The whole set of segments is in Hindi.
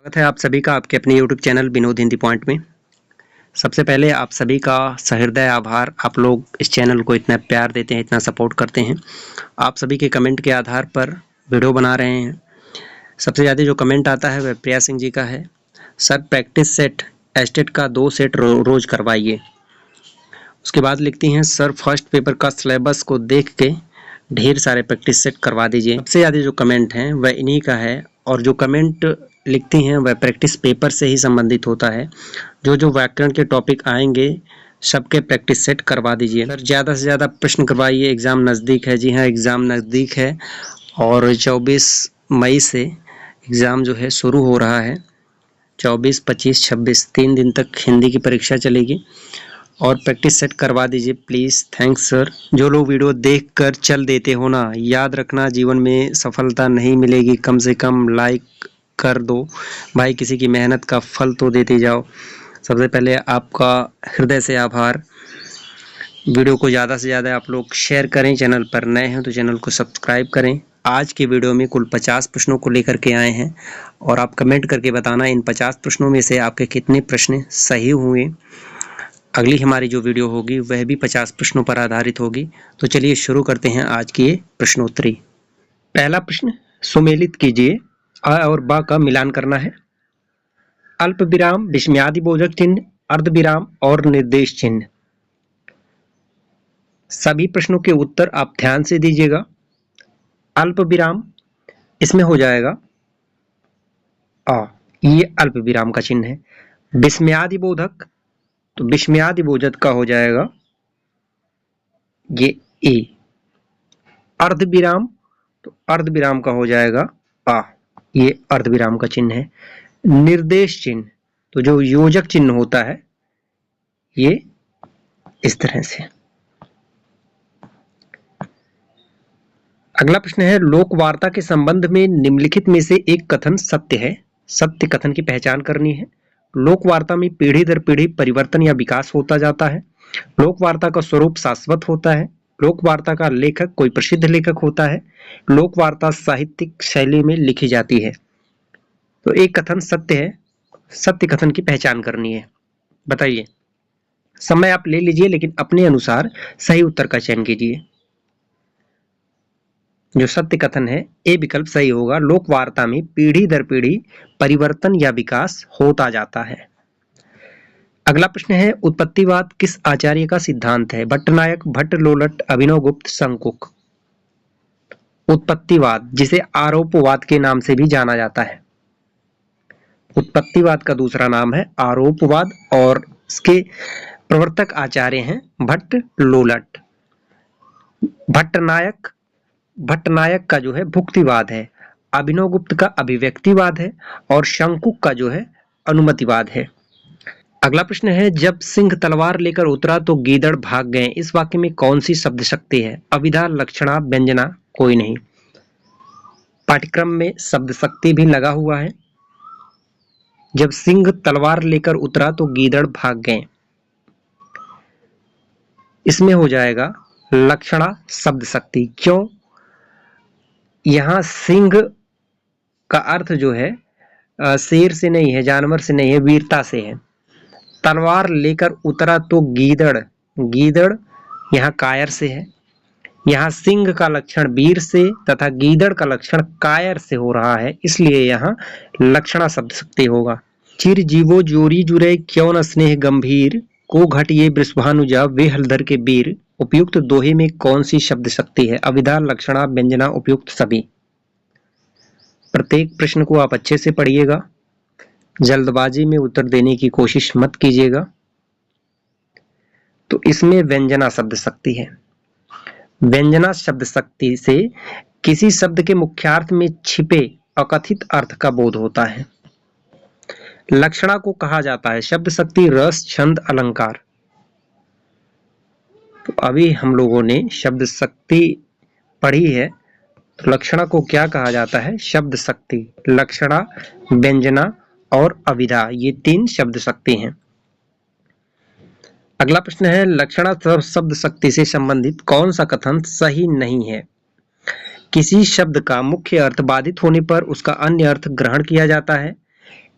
स्वागत है आप सभी का आपके अपने YouTube channel Vinod Hindi point में। सबसे पहले आप सभी का सहृदय आभार। आप लोग इस चैनल को इतना प्यार देते हैं, इतना सपोर्ट करते हैं। आप सभी के कमेंट के आधार पर वीडियो बना रहे हैं। सबसे ज़्यादा जो कमेंट आता है वह प्रिया सिंह जी का है। सर प्रैक्टिस सेट एस्टेट का 2 सेट रोज़ करवाइए। उसके बाद लिखती हैं सर फर्स्ट पेपर का सिलेबस को देख के ढेर सारे प्रैक्टिस सेट करवा दीजिए। सबसे ज़्यादा जो कमेंट हैं वह इन्हीं का है और जो कमेंट लिखती हैं वह प्रैक्टिस पेपर से ही संबंधित होता है। जो व्याकरण के टॉपिक आएंगे सबके प्रैक्टिस सेट करवा दीजिए। सर ज़्यादा से ज़्यादा प्रश्न करवाइए, एग्ज़ाम नज़दीक है। जी हाँ, एग्ज़ाम नज़दीक है और 24 मई से एग्ज़ाम जो है शुरू हो रहा है। 24, 25, 26 3 दिन तक हिंदी की परीक्षा चलेगी और प्रैक्टिस सेट करवा दीजिए प्लीज़। Thanks sir. जो लोग वीडियो देखकर चल देते हो ना, याद रखना जीवन में सफलता नहीं मिलेगी। कम से कम लाइक कर दो भाई, किसी की मेहनत का फल तो देते जाओ। सबसे पहले आपका हृदय से आभार। वीडियो को ज़्यादा से ज़्यादा आप लोग शेयर करें। चैनल पर नए हैं तो चैनल को सब्सक्राइब करें। आज की वीडियो में कुल 50 प्रश्नों को लेकर के आए हैं और आप कमेंट करके बताना इन 50 प्रश्नों में से आपके कितने प्रश्न सही हुए। अगली हमारी जो वीडियो होगी वह भी 50 प्रश्नों पर आधारित होगी। तो चलिए शुरू करते हैं आज की ये प्रश्नोत्तरी। पहला प्रश्न, सुमेलित कीजिए। अ और ब का मिलान करना है। अल्प विराम, विस्मयादिबोधक चिन्ह, अर्ध विराम और निर्देश चिन्ह। सभी प्रश्नों के उत्तर आप ध्यान से दीजिएगा। अल्प विराम, इसमें हो जाएगा अ, ये अल्प विराम का चिन्ह है। विस्मयादिबोधक, तो विस्मयादिबोधक का हो जाएगा ये ए। अर्ध विराम, तो अर्ध विराम का हो जाएगा आ, ये अर्ध विराम का चिन्ह है। निर्देश चिन्ह, तो जो योजक चिन्ह होता है ये इस तरह से। अगला प्रश्न है, लोक वार्ता के संबंध में निम्नलिखित में से एक कथन सत्य है। सत्य कथन की पहचान करनी है। लोक वार्ता में पीढ़ी दर पीढ़ी परिवर्तन या विकास होता जाता है। लोक वार्ता का स्वरूप शाश्वत होता है। लोक वार्ता का लेखक कोई प्रसिद्ध लेखक होता है। लोक वार्ता साहित्यिक शैली में लिखी जाती है। तो एक कथन सत्य है। सत्य कथन की पहचान करनी है। बताइए। समय आप ले लीजिए लेकिन अपने अनुसार सही उत्तर का चयन कीजिए। जो सत्य कथन है ए विकल्प सही होगा। लोक वार्ता में पीढ़ी दर पीढ़ी परिवर्तन या विकास होता जाता है। अगला प्रश्न है, उत्पत्तिवाद किस आचार्य का सिद्धांत है? भट्टनायक, भट्ट लोलट, अभिनवगुप्त, शंकुक। उत्पत्तिवाद, जिसे आरोपवाद के नाम से भी जाना जाता है। उत्पत्तिवाद का दूसरा नाम है आरोपवाद और इसके प्रवर्तक आचार्य हैं भट्ट लोलट। भट्टनायक का जो है भुक्तिवाद है। अभिनवगुप्त का अभिव्यक्तिवाद है और शंकुक का जो है अनुमतिवाद है। अगला प्रश्न है, जब सिंह तलवार लेकर उतरा तो गीदड़ भाग गए। इस वाक्य में कौन सी शब्द शक्ति है? अविधा, लक्षणा, व्यंजना, कोई नहीं। पाठ्यक्रम में शब्द शक्ति भी लगा हुआ है। जब सिंह तलवार लेकर उतरा तो गीदड़ भाग गए, इसमें हो जाएगा लक्षणा शब्द शक्ति। क्यों? यहां सिंह का अर्थ जो है शेर से नहीं है, जानवर से नहीं है, वीरता से है। तलवार लेकर उतरा तो गीदड़ यहाँ कायर से है। यहाँ सिंह का लक्षण वीर से तथा गीदड़ का लक्षण कायर से हो रहा है, इसलिए यहाँ लक्षणा शब्द शक्ति होगा। चिर जीवो जोरी जुरे क्यों न स्नेह गंभीर, को घटिए वृषभानुजा वे हलधर के वीर। उपयुक्त दोहे में कौन सी शब्द शक्ति है? अविधा, लक्षणा, व्यंजना, उपयुक्त सभी। प्रत्येक प्रश्न को आप अच्छे से पढ़िएगा। जल्दबाजी में उत्तर देने की कोशिश मत कीजिएगा। तो इसमें व्यंजना शब्द शक्ति है। व्यंजना शब्द शक्ति से किसी शब्द के मुख्यार्थ में छिपे अकथित अर्थ का बोध होता है। लक्षणा को कहा जाता है शब्द शक्ति रस, छंद, अलंकार। तो अभी हम लोगों ने शब्द शक्ति पढ़ी है, तो लक्षणा को क्या कहा जाता है? शब्द शक्ति। लक्षणा, व्यंजना और अविधा, ये 3 शब्द शक्ति हैं। अगला प्रश्न है, लक्षणा शब्द शक्ति से संबंधित कौन सा कथन सही नहीं है? किसी शब्द का मुख्य अर्थ बाधित होने पर उसका अन्य अर्थ ग्रहण किया जाता है।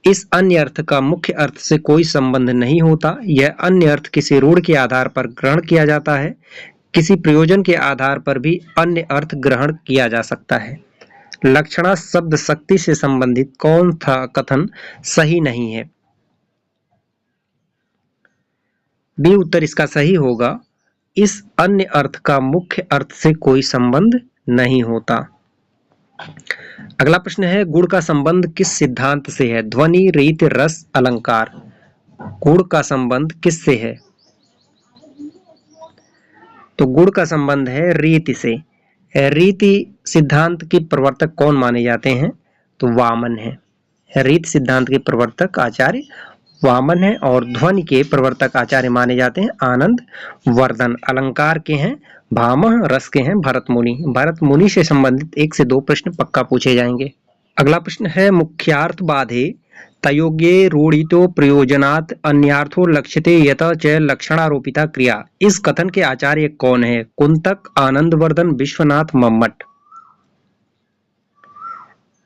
इस अन्य अर्थ का मुख्य अर्थ से कोई संबंध नहीं होता। यह अन्य अर्थ किसी रूढ़ के आधार पर ग्रहण किया जाता है। किसी प्रयोजन के आधार पर भी अन्य अर्थ ग्रहण किया जा सकता है। लक्षणा शब्द शक्ति से संबंधित कौन सा कथन सही नहीं है? बी उत्तर इसका सही होगा। इस अन्य अर्थ का मुख्य अर्थ से कोई संबंध नहीं होता। अगला प्रश्न है, गुण का संबंध किस सिद्धांत से है? ध्वनि, रीति, रस, अलंकार। गुण का संबंध किससे है? तो गुण का संबंध है रीति से। रीति सिद्धांत के प्रवर्तक कौन माने जाते हैं? तो वामन है। रीति सिद्धांत के प्रवर्तक आचार्य वामन है। और ध्वनि के प्रवर्तक आचार्य माने जाते हैं आनंद वर्धन। अलंकार के हैं भामह, रस के हैं भरत मुनि। भरत मुनि से संबंधित 1 से 2 प्रश्न पक्का पूछे जाएंगे। अगला प्रश्न है, मुख्यार्थ बाधे तयोग्ये रूढ़ितो प्रयोजनात् अन्यार्थो लक्ष्यते यत च लक्षणारोपिता क्रिया। इस कथन के आचार्य कौन है? कुंतक, आनंदवर्धन, विश्वनाथ, मम्मट।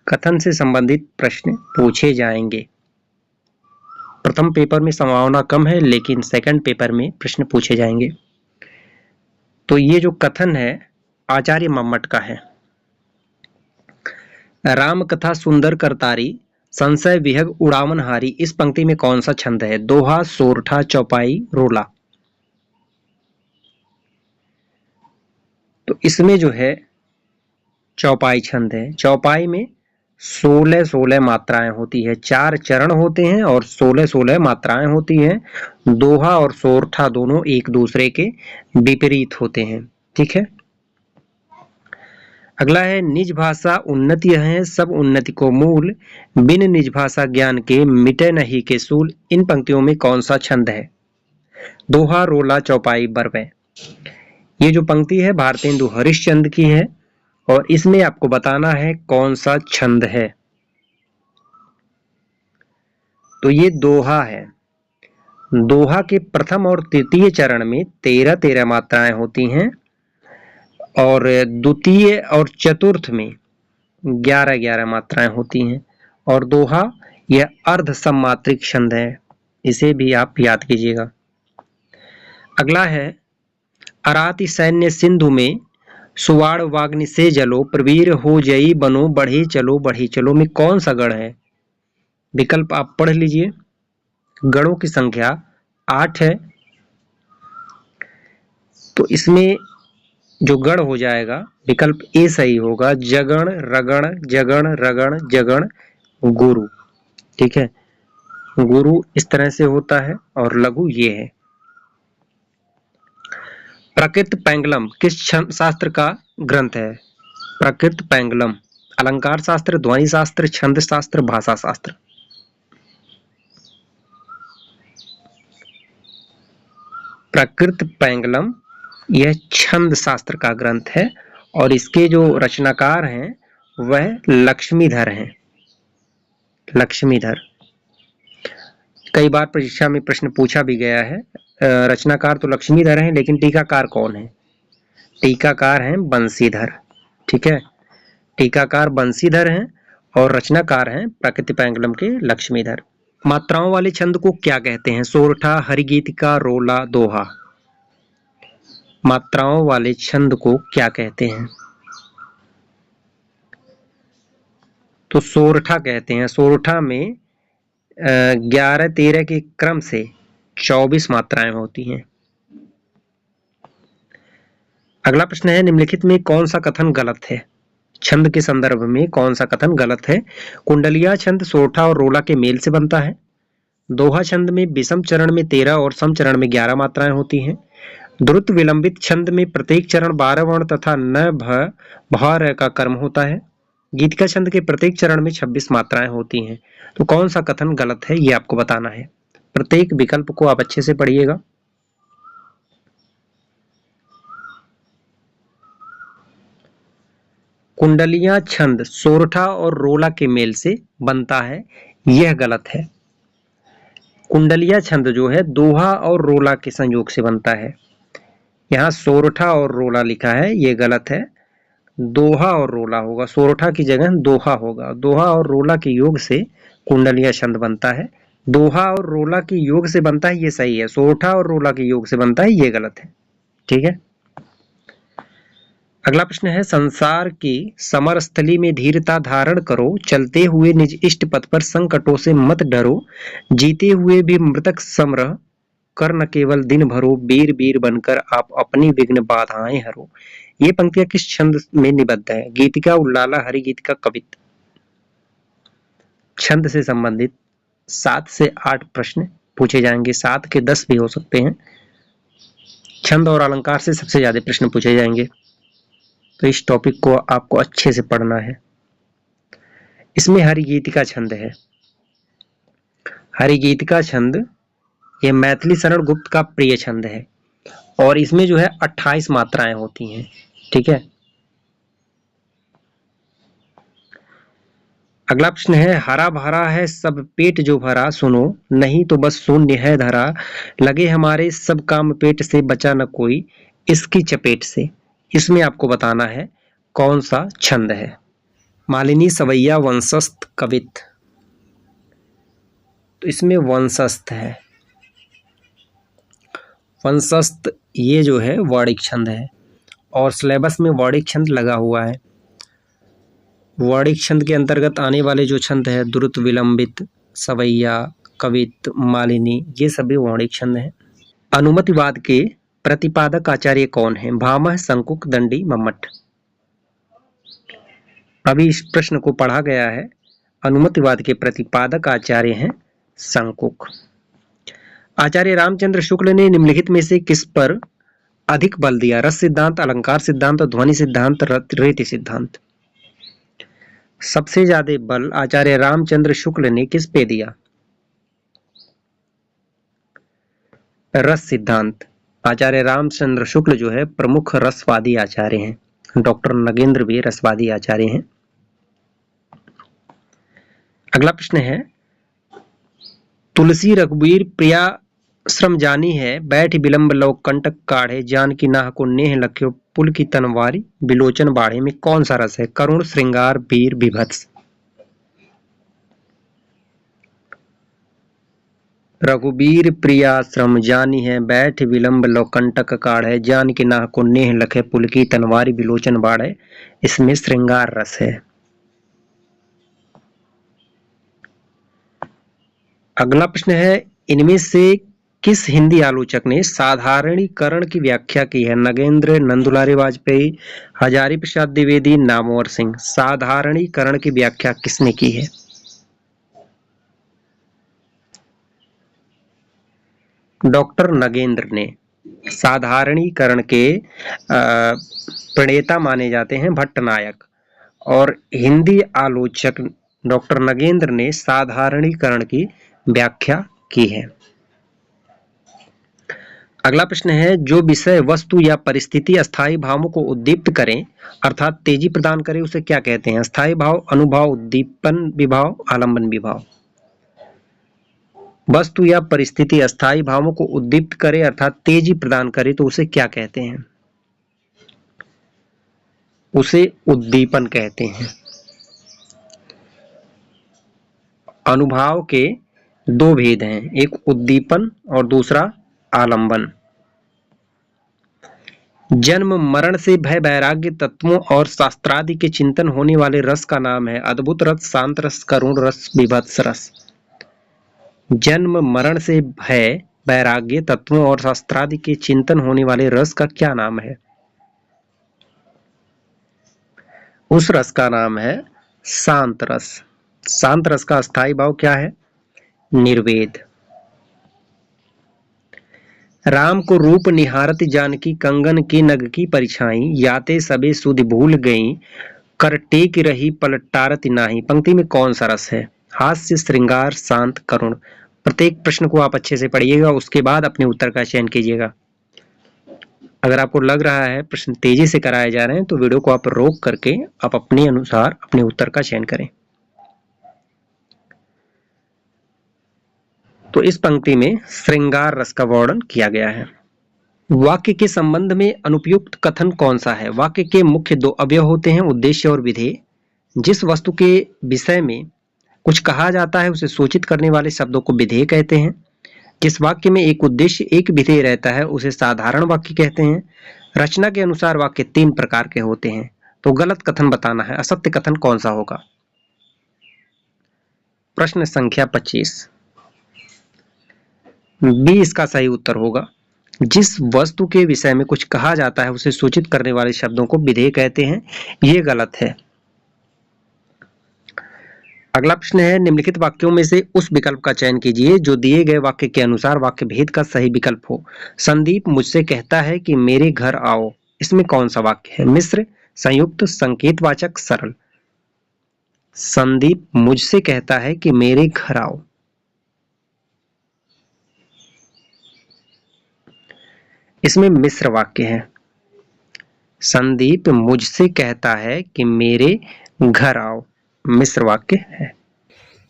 कथन से संबंधित प्रश्न पूछे जाएंगे। प्रथम पेपर में संभावना कम है, लेकिन सेकंड पेपर में प्रश्न पूछे जाएंगे। तो ये जो कथन है आचार्य मम्मट का है। राम कथा सुंदर करतारी, संशय विहग उड़ावन हारी। इस पंक्ति में कौन सा छंद है? दोहा, सोरठा, चौपाई, रोला। तो इसमें जो है चौपाई छंद है। चौपाई में 16-16 मात्राएं होती है। 4 चरण होते हैं और 16-16 मात्राएं होती हैं। दोहा और सोरठा दोनों एक दूसरे के विपरीत होते हैं। ठीक है। अगला है, निज भाषा उन्नति है सब उन्नति को मूल, बिन निज भाषा ज्ञान के मिटे नहीं के सूल। इन पंक्तियों में कौन सा छंद है? दोहा, रोला, चौपाई, बरवे। ये जो पंक्ति है भारतेंदु हरिश्चंद्र की है और इसमें आपको बताना है कौन सा छंद है। तो ये दोहा है। दोहा के प्रथम और तृतीय चरण में 13-13 मात्राएं होती हैं और द्वितीय और चतुर्थ में 11-11 मात्राएं होती हैं। और दोहा यह अर्ध सम्मात्रिक छंद है, इसे भी आप याद कीजिएगा। अगला है, अराति सैन्य सिंधु में सुवाड़ वाग्नि से जलो, प्रवीर हो जई बनो बढ़े चलो बढ़ी चलो में कौन सा गढ़ है? विकल्प आप पढ़ लीजिए। गढ़ों की संख्या 8 है। तो इसमें जो गढ़ हो जाएगा विकल्प ए सही होगा। जगण, रगण, जगण, रगण, जगण, गुरु। ठीक है, गुरु इस तरह से होता है और लघु ये है। प्रकृत पैंगलम किस शास्त्र का ग्रंथ है? प्रकृत पैंगलम अलंकार शास्त्र, ध्वनि शास्त्र, छंद शास्त्र, भाषा शास्त्र। प्रकृत पैंगलम यह छंद शास्त्र का ग्रंथ है और इसके जो रचनाकार हैं वह लक्ष्मीधर हैं। लक्ष्मीधर कई बार परीक्षा में प्रश्न पूछा भी गया है। रचनाकार तो लक्ष्मीधर हैं, लेकिन टीकाकार कौन है? टीकाकार हैं बंसीधर। ठीक है, टीकाकार बंसीधर हैं और रचनाकार हैं प्रकृति पैंगलम के लक्ष्मीधर। मात्राओं वाले छंद को क्या कहते हैं? सोरठा, हरिगीतिका, रोला, दोहा। मात्राओं वाले छंद को क्या कहते हैं? तो सोरठा कहते हैं। सोरठा में 11-13 के क्रम से 24 मात्राएं होती हैं। अगला प्रश्न है, निम्नलिखित में कौन सा कथन गलत है? छंद के संदर्भ में कौन सा कथन गलत है? कुंडलिया छंद सोरठा और रोला के मेल से बनता है। दोहा छंद में विषम चरण में 13 और सम चरण में 11 मात्राएं होती हैं। द्रुत विलंबित छंद में प्रत्येक चरण 12 वर्ण तथा न भ र का कर्म होता है। गीतिका छंद के प्रत्येक चरण में 26 मात्राएं होती हैं। तो कौन सा कथन गलत है ये आपको बताना है। प्रत्येक विकल्प को आप अच्छे से पढ़िएगा। कुंडलियां छंद सोरठा और रोला के मेल से बनता है, यह गलत है। कुंडलिया छंद जो है दोहा और रोला के संयोग से बनता है। यहाँ सोरठा और रोला लिखा है, ये गलत है। दोहा और रोला होगा, सोरठा की जगह दोहा होगा। दोहा और रोला के योग से कुंडलिया छंद बनता है। दोहा और रोला के योग से बनता है, ये सही है। सोरठा और रोला के योग से बनता है, ये गलत है। ठीक है। अगला प्रश्न है, संसार की समर स्थली में धीरता धारण करो, चलते हुए निज इष्ट पथ पर संकटों से मत डरो, जीते हुए भी मृतक समरह कर न केवल दिन भरो, वीर वीर बनकर आप अपनी विघ्न बाधाएं हरो। ये पंक्तियां किस छंद में निबद्ध है? गीतिका, उल्लाला, हरि गीतिका, कवित। छंद से संबंधित 7 से 8 प्रश्न पूछे जाएंगे, 7 के 10 भी हो सकते हैं। छंद और अलंकार से सबसे ज्यादा प्रश्न पूछे जाएंगे, तो इस टॉपिक को आपको अच्छे से पढ़ना है। इसमें हरिगीतिका छंद है। हरिगीतिका छंद ये मैथिली शरण गुप्त का प्रिय छंद है और इसमें जो है 28 मात्राएं होती हैं। ठीक है। अगला प्रश्न है, हरा भरा है सब पेट जो भरा, सुनो नहीं तो बस शून्य है धरा, लगे हमारे सब काम पेट से, बचा न कोई इसकी चपेट से। इसमें आपको बताना है कौन सा छंद है। मालिनी, सवैया, वंशस्थ, कवित। तो इसमें वंशस्थ है। वंशस्थ ये जो है वर्णिक छंद है और सिलेबस में वर्णिक छंद लगा हुआ है। वर्णिक छंद के अंतर्गत आने वाले जो छंद है, द्रुत, विलंबित, सवैया, कवित, मालिनी, ये सभी वर्णिक छंद हैं। अनुमतिवाद के प्रतिपादक आचार्य कौन है? भामह, शंकुक, दंडी, मम्मट। अभी इस प्रश्न को पढ़ा गया है। अनुमतिवाद के प्रतिपादक आचार्य हैं शंकुक। आचार्य रामचंद्र शुक्ल ने निम्नलिखित में से किस पर अधिक बल दिया? रस सिद्धांत, अलंकार सिद्धांत, ध्वनि सिद्धांत, रीति सिद्धांत। सबसे ज्यादा बल आचार्य रामचंद्र शुक्ल ने किस पे दिया? रस सिद्धांत। आचार्य रामचंद्र शुक्ल जो है प्रमुख रसवादी आचार्य हैं। डॉक्टर नगेंद्र भी रसवादी आचार्य हैं। अगला प्रश्न है, तुलसी रघुवीर प्रिया श्रम जानी है, बैठ विलंब लो कंटक काढ़े, जान की नाह को नेह लख्यो, पुल की तनवारी बिलोचन बाढ़े। में कौन सा रस है? करुण, श्रृंगार, वीर, विभत्स। रघुबीर प्रिया श्रम जानी है, बैठ विलंब लो कंटक काढ़े, जान की नाह को नेह लखे, पुल की तनवारी बिलोचन बाढ़े। इसमें श्रृंगार रस है। अगला प्रश्न है, इनमें से किस हिंदी आलोचक ने साधारणीकरण की व्याख्या की है? नगेंद्र, नंदुलारे वाजपेयी, हजारी प्रसाद द्विवेदी, नामवर सिंह। साधारणीकरण की व्याख्या किसने की है? डॉक्टर नगेंद्र ने। साधारणीकरण के प्रणेता माने जाते हैं भट्टनायक और हिंदी आलोचक डॉक्टर नगेंद्र ने साधारणीकरण की व्याख्या की है। अगला प्रश्न है, जो विषय, वस्तु या परिस्थिति अस्थायी भावों को उद्दीप्त करें अर्थात तेजी प्रदान करे, उसे क्या कहते हैं? अस्थायी भाव, अनुभाव, उद्दीपन विभाव, आलंबन विभाव। वस्तु या परिस्थिति अस्थायी भावों को उद्दीप्त करे अर्थात तेजी प्रदान करे तो उसे क्या कहते हैं? उसे उद्दीपन कहते हैं। अनुभाव के दो भेद हैं, एक उद्दीपन और दूसरा आलंबन। जन्म मरण से भय वैराग्य तत्वों और शास्त्रादि के चिंतन होने वाले रस का नाम है अद्भुत रस, शांत रस, करुण रस, विभत्स रस। जन्म मरण से भय वैराग्य तत्वों और शास्त्रादि के चिंतन होने वाले रस का क्या नाम है? उस रस का नाम है शांत रस। शांत रस का अस्थायी भाव क्या है? निर्वेद। राम को रूप निहारत जानकी, कंगन की नग की परिछाई, याते सबे सुधि भूल गई, कर टेक रही पलटारत नाही। पंक्ति में कौन सा रस है? हास्य, श्रृंगार, शांत, करुण। प्रत्येक प्रश्न को आप अच्छे से पढ़िएगा, उसके बाद अपने उत्तर का चयन कीजिएगा। अगर आपको लग रहा है प्रश्न तेजी से कराए जा रहे हैं तो वीडियो को आप रोक करके आप अपने अनुसार अपने उत्तर का चयन करें। तो इस पंक्ति में श्रृंगार रस का वर्णन किया गया है। वाक्य के संबंध में अनुपयुक्त कथन कौन सा है? वाक्य के मुख्य दो अवयव होते हैं, उद्देश्य और विधेय। जिस वस्तु के विषय में कुछ कहा जाता है उसे सूचित करने वाले शब्दों को विधेय कहते हैं। जिस वाक्य में एक उद्देश्य एक विधेय रहता है उसे साधारण वाक्य कहते हैं। रचना के अनुसार वाक्य 3 प्रकार के होते हैं। तो गलत कथन बताना है, असत्य कथन कौन सा होगा। प्रश्न संख्या 25 बी इसका सही उत्तर होगा। जिस वस्तु के विषय में कुछ कहा जाता है उसे सूचित करने वाले शब्दों को विधेय कहते हैं, ये गलत है। अगला प्रश्न है, निम्नलिखित वाक्यों में से उस विकल्प का चयन कीजिए जो दिए गए वाक्य के अनुसार वाक्य भेद का सही विकल्प हो। संदीप मुझसे कहता है कि मेरे घर आओ, इसमें कौन सा वाक्य है। मिश्र, संयुक्त, संकेतवाचक, सरल। संदीप मुझसे कहता है कि मेरे घर आओ। इसमें मिश्र वाक्य है। संदीप मुझसे कहता है कि मेरे घर आओ, मिश्र वाक्य है।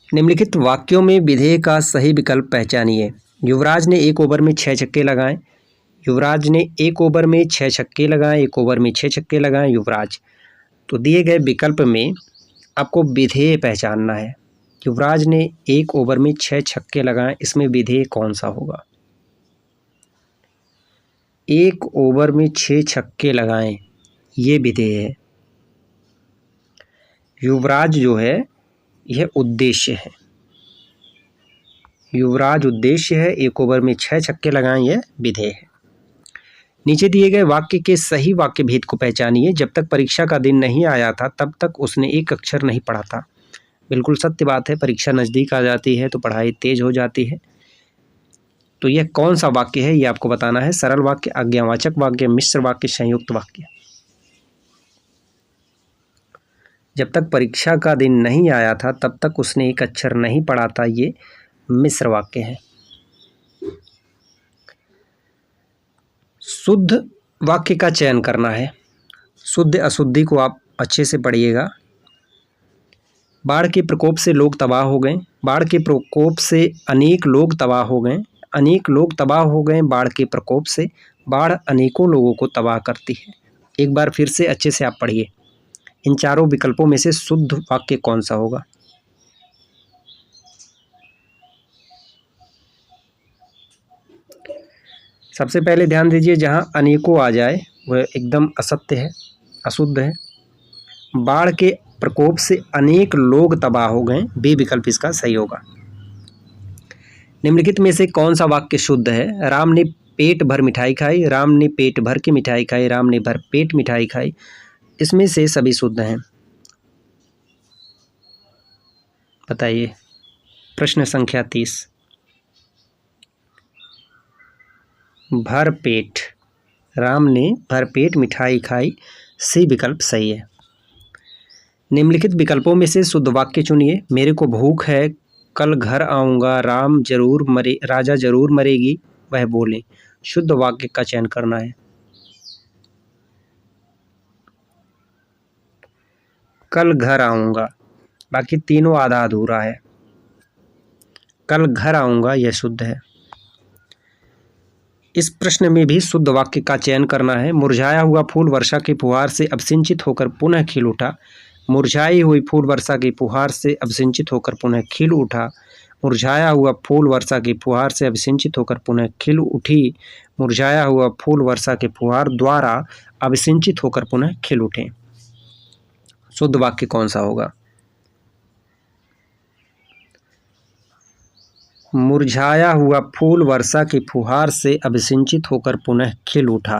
निम्नलिखित वाक्यों में विधेय का सही विकल्प पहचानिए। युवराज ने 1 ओवर में 6 छक्के लगाए। युवराज ने 1 ओवर में 6 छक्के लगाए, 1 ओवर में 6 छक्के लगाए युवराज। तो दिए गए विकल्प में आपको विधेय पहचानना है। युवराज ने 1 ओवर में 6 छक्के लगाए, इसमें विधेय कौन सा होगा। 1 ओवर में 6 छक्के लगाएं, ये विधेय है। युवराज जो है यह उद्देश्य है। युवराज उद्देश्य है, 1 ओवर में 6 छक्के लगाएं, यह विधेय है। नीचे दिए गए वाक्य के सही वाक्य भेद को पहचानिए। जब तक परीक्षा का दिन नहीं आया था तब तक उसने एक अक्षर नहीं पढ़ा था। बिल्कुल सत्य बात है, परीक्षा नज़दीक आ जाती है तो पढ़ाई तेज हो जाती है। तो यह कौन सा वाक्य है ये आपको बताना है। सरल वाक्य, आज्ञावाचक वाक्य, मिश्र वाक्य, संयुक्त वाक्य। जब तक परीक्षा का दिन नहीं आया था तब तक उसने एक अक्षर नहीं पढ़ा था, ये मिश्र वाक्य है। शुद्ध वाक्य का चयन करना है। शुद्ध अशुद्धि को आप अच्छे से पढ़िएगा। बाढ़ के प्रकोप से लोग तबाह हो गए। बाढ़ के प्रकोप से अनेक लोग तबाह हो गए। अनेक लोग तबाह हो गए बाढ़ के प्रकोप से। बाढ़ अनेकों लोगों को तबाह करती है। एक बार फिर से अच्छे से आप पढ़िए। इन चारों विकल्पों में से शुद्ध वाक्य कौन सा होगा। सबसे पहले ध्यान दीजिए, जहां अनेकों आ जाए वह एकदम असत्य है, अशुद्ध है। बाढ़ के प्रकोप से अनेक लोग तबाह हो गए, बी विकल्प इसका सही होगा। निम्नलिखित में से कौन सा वाक्य शुद्ध है। राम ने पेट भर मिठाई खाई। राम ने पेट भर के मिठाई खाई। राम ने भर पेट मिठाई खाई। इसमें से सभी शुद्ध हैं। बताइए। प्रश्न संख्या 30 भर पेट, राम ने भर पेट मिठाई खाई, सी विकल्प सही है। निम्नलिखित विकल्पों में से शुद्ध वाक्य चुनिए। मेरे को भूख है, कल घर आऊँगा, राजा जरूर मरेगी, वह बोले। शुद्ध वाक्य का चयन करना है। कल घर आऊँगा, बाकी तीनों आधा अधूरा है। कल घर आऊँगा यह शुद्ध है। इस प्रश्न में भी शुद्ध वाक्य का चयन करना है। मुरझाया हुआ फूल वर्षा की फुहार से अब सिंचित होकर पुनः खिल उठा। मुरझाई हुई फूल वर्षा की फुहार से अब सिंचित होकर पुनः खिल उठा। मुरझाया हुआ फूल वर्षा की फुहार से अब सिंचित होकर पुनः खिल उठी। मुरझाया हुआ फूल वर्षा के फुहार द्वारा अब सिंचित होकर पुनः खिल उठे। शुद्ध वाक्य कौन सा होगा। मुरझाया हुआ फूल वर्षा की फुहार से अब सिंचित होकर पुनः खिल उठा।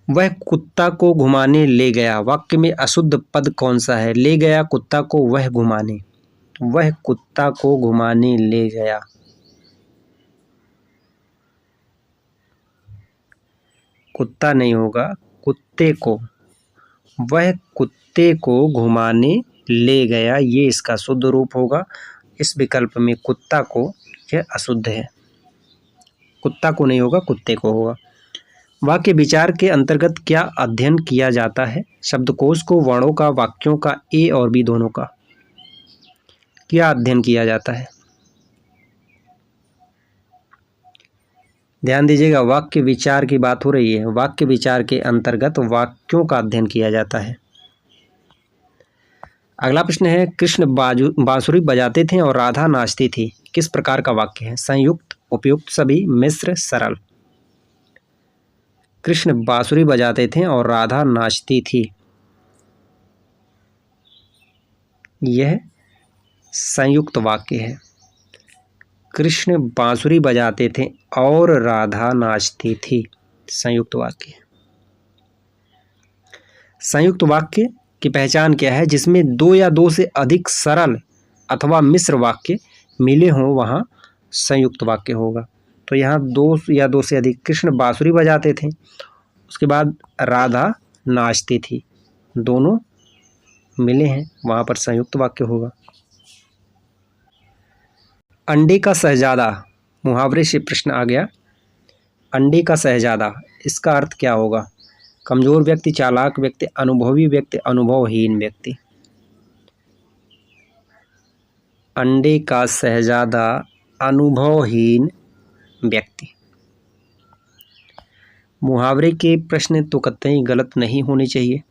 वह कुत्ता को घुमाने ले गया। वाक्य में अशुद्ध पद कौन सा है। ले गया कुत्ता को वह घुमाने। वह कुत्ता को घुमाने ले गया। कुत्ता नहीं होगा, कुत्ते को। वह कुत्ते को घुमाने ले गया, ये इसका शुद्ध रूप होगा। इस विकल्प में कुत्ता को यह अशुद्ध है। कुत्ता को नहीं होगा, कुत्ते को होगा। वाक्य विचार के अंतर्गत क्या अध्ययन किया जाता है। शब्दकोश को, वर्णों का, वाक्यों का, ए और बी दोनों का। क्या अध्ययन किया जाता है। ध्यान दीजिएगा, वाक्य विचार की बात हो रही है। वाक्य विचार के अंतर्गत वाक्यों का अध्ययन किया जाता है। अगला प्रश्न है, कृष्ण बांसुरी बजाते थे और राधा नाचती थी, किस प्रकार का वाक्य है? संयुक्त, उपयुक्त, सभी, मिश्र, सरल। कृष्ण बांसुरी बजाते थे और राधा नाचती थी, यह संयुक्त वाक्य है। कृष्ण बांसुरी बजाते थे और राधा नाचती थी, संयुक्त वाक्य। संयुक्त वाक्य की पहचान क्या है? जिसमें दो या दो से अधिक सरल अथवा मिश्र वाक्य मिले हों वहाँ संयुक्त वाक्य होगा। तो यहाँ दो या दो से अधिक, कृष्ण बांसुरी बजाते थे, उसके बाद राधा नाचती थी, दोनों मिले हैं, वहाँ पर संयुक्त वाक्य होगा। अंडे का शहजादा मुहावरे से प्रश्न आ गया। अंडे का शहजादा, इसका अर्थ क्या होगा? कमजोर व्यक्ति, चालाक व्यक्ति, अनुभवी व्यक्ति, अनुभवहीन व्यक्ति। अंडे का शहजादा, अनुभवहीन व्यक्ति। मुहावरे के प्रश्न तो कतई गलत नहीं होने चाहिए।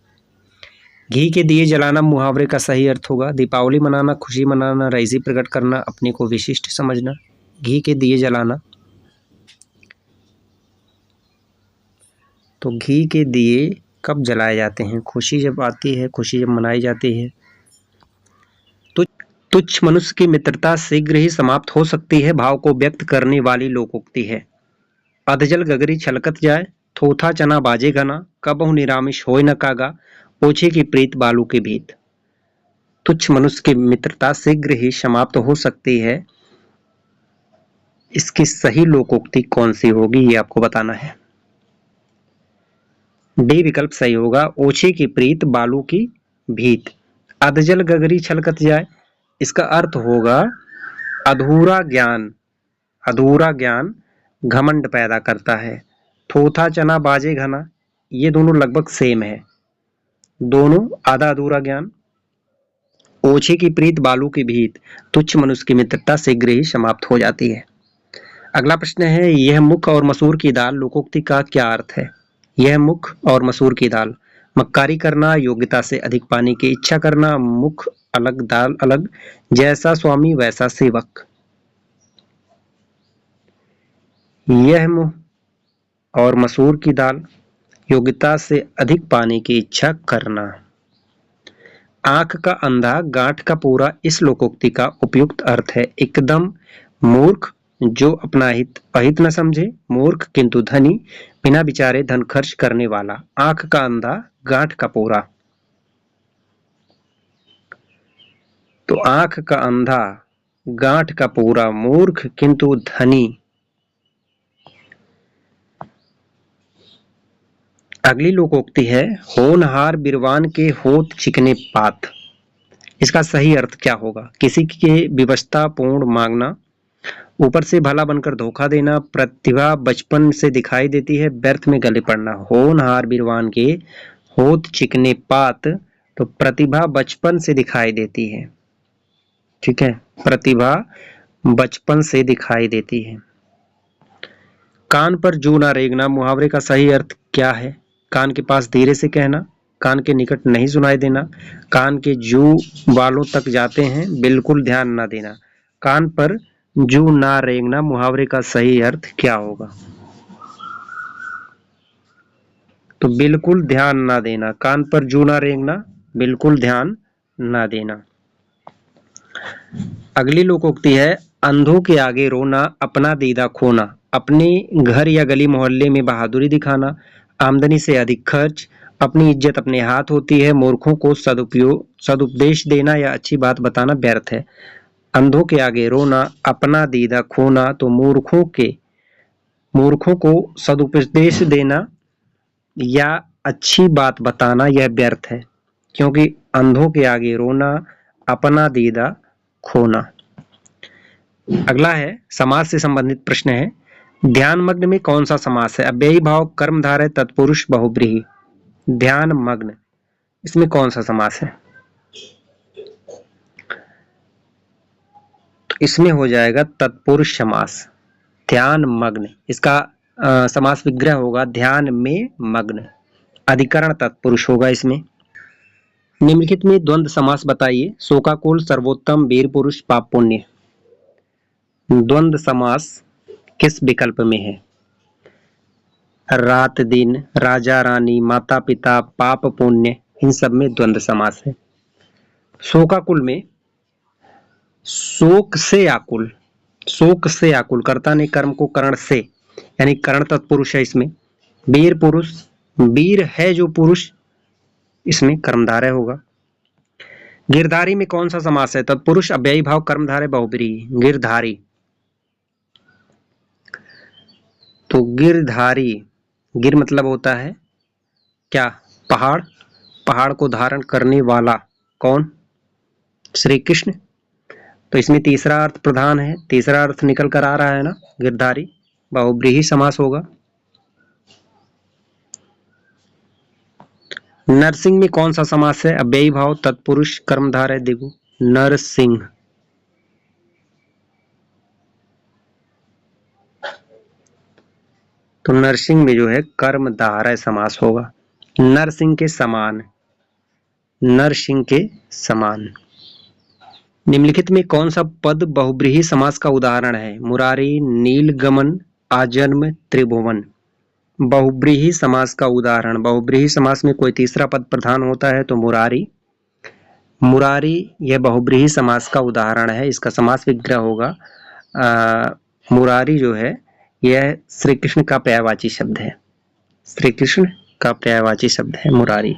घी के दिए जलाना मुहावरे का सही अर्थ होगा। दीपावली मनाना, खुशी मनाना, रईसी प्रकट करना, अपने को विशिष्ट समझना। घी के दिए जलाना, तो घी के दिए कब जलाए जाते हैं? खुशी जब आती है, खुशी जब मनाई जाती है। तुच्छ मनुष्य की मित्रता शीघ्र ही समाप्त हो सकती है, भाव को व्यक्त करने वाली लोकोक्ति है। अधजल गगरी छलकत जाए, थोथा चना बाजे घना, कबहु निरामिष होय न कागा, ओछे की प्रीत बालू के भीत। तुच्छ मनुष्य की मित्रता शीघ्र ही समाप्त हो सकती है, इसकी सही लोकोक्ति कौन सी होगी ये आपको बताना है। डी विकल्प सही होगा, ओछे की प्रीत बालू की भीत। अधजल गगरी छलकत जाए, इसका अर्थ होगा अधूरा ज्ञान। अधूरा ज्ञान घमंड पैदा करता है। थोथा चना बाजे घना, ये दोनों लगभग सेम है, दोनों आधा अधूरा ज्ञान। ओछे की प्रीत बालू की भीत, तुच्छ मनुष्य की मित्रता शीघ्र ही समाप्त हो जाती है। अगला प्रश्न है, यह मुख और मसूर की दाल लोकोक्ति का क्या अर्थ है? यह मुख और मसूर की दाल, मक्कारी करना, योग्यता से अधिक पाने की इच्छा करना, मुख अलग दाल अलग, जैसा स्वामी वैसा सेवक। यह मुख और मसूर की दाल, योग्यता से अधिक पाने की इच्छा करना। आंख का अंधा गांठ का पूरा, इस लोकोक्ति का उपयुक्त अर्थ है एकदम मूर्ख जो अपना हित अहित न समझे, मूर्ख किंतु धनी, बिना विचारे धन खर्च करने वाला। आंख का अंधा गांठ का पूरा, तो आंख का अंधा गांठ का पूरा, मूर्ख किंतु धनी। अगली लोकोक्ति है, होनहार बिरवान के होत चिकने पात, इसका सही अर्थ क्या होगा? किसी के विवशता पूर्ण मांगना, ऊपर से भला बनकर धोखा देना, प्रतिभा बचपन से दिखाई देती है, व्यर्थ में गले पड़ना। होनहार बिरवान के होत चिकने पात, तो प्रतिभा बचपन से दिखाई देती है, ठीक है, प्रतिभा बचपन से दिखाई देती है। कान पर जू ना रेंगना मुहावरे का सही अर्थ क्या है? कान के पास धीरे से कहना, कान के निकट नहीं सुनाई देना, कान के जू बालों तक जाते हैं, बिल्कुल ध्यान ना देना। कान पर जू ना रेंगना मुहावरे का सही अर्थ क्या होगा? तो बिल्कुल ध्यान ना देना। कान पर जू ना रेंगना, बिल्कुल ध्यान ना देना। अगली लोकोक्ति है, अंधों के आगे रोना, अपना दीदा खोना, अपने घर या गली मोहल्ले में बहादुरी दिखाना, आमदनी से अधिक खर्च, अपनी इज्जत अपने हाथ होती है, मूर्खों को सदुपदेश देना या अच्छी बात बताना व्यर्थ है। अंधों के आगे रोना, अपना दीदा खोना, तो मूर्खों को सदुपदेश देना या अच्छी बात बताना यह व्यर्थ है, क्योंकि अंधों के आगे रोना, अपना दीदा खोना। अगला है, समास से संबंधित प्रश्न है, ध्यान मग्न में कौन सा समास है? अव्ययी भाव, कर्मधारय, तत्पुरुष, बहुब्रीहि। ध्यान मग्न, इसमें कौन सा समास है? तो इसमें हो जाएगा तत्पुरुष समास, ध्यान मग्न। इसका समास विग्रह होगा ध्यान में मग्न, अधिकरण तत्पुरुष होगा इसमें। निम्नलिखित में द्वंद्व समास बताइए। शोकाकुल, सर्वोत्तम, वीर पुरुष, पाप पुण्य। द्वंद्व समास किस विकल्प में है? रात दिन, राजा रानी, माता पिता, पाप पुण्य, इन सब में द्वंद्व समास है। शोकाकुल में शोक से आकुल, शोक से आकुल, कर्ता ने कर्म को करण से, यानी करण तत्पुरुष है इसमें। वीर पुरुष, वीर है जो पुरुष, इसमें कर्मधारय होगा। गिरधारी में कौन सा समास है? तत्पुरुष, अव्ययी भाव, कर्मधारय, बहुब्रीहि। गिरधारी, तो गिरधारी, गिर मतलब होता है क्या? पहाड़, पहाड़ को धारण करने वाला कौन? श्री कृष्ण। तो इसमें तीसरा अर्थ प्रधान है, तीसरा अर्थ निकल कर आ रहा है ना, गिरधारी, बहुब्रीहि समास होगा। नरसिंह में कौन सा समास है? अव्ययी भाव, तत्पुरुष, कर्मधारय, द्विगु। नरसिंह, तो नरसिंह में जो है कर्मधारय समास होगा। नरसिंह के समान, नरसिंह के समान। निम्नलिखित में कौन सा पद बहुब्रीहि समास का उदाहरण है? मुरारी, नीलगमन, आजन्म, त्रिभुवन। बहुब्रीहि समास का उदाहरण, बहुब्रीहि समास में कोई तीसरा पद प्रधान होता है तो मुरारी, मुरारी यह बहुब्रीहि समास का उदाहरण है। इसका समास विग्रह होगा मुरारी जो है यह श्री कृष्ण का पर्यायवाची शब्द है, श्री कृष्ण का पर्यायवाची शब्द है मुरारी।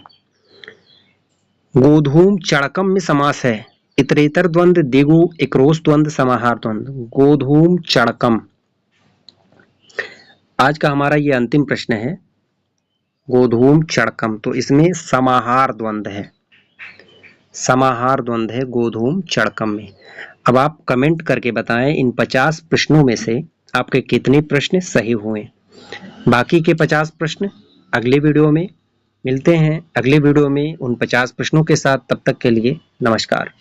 गोधूम चड़कम में समास है। इतरेतर द्वंद्व, दिगु, इकरोस द्वंद्व, समाहार द्वंद्व। गोधूम चड़कम, आज का हमारा ये अंतिम प्रश्न है। गोधूम चड़कम, तो इसमें समाहार द्वंद्व है, समाहार द्वंद्व है गोधूम चड़कम में। अब आप कमेंट करके बताएं इन 50 प्रश्नों में से आपके कितने प्रश्न सही हुए। बाकी के 50 प्रश्न अगले वीडियो में मिलते हैं, अगले वीडियो में उन 50 प्रश्नों के साथ। तब तक के लिए नमस्कार।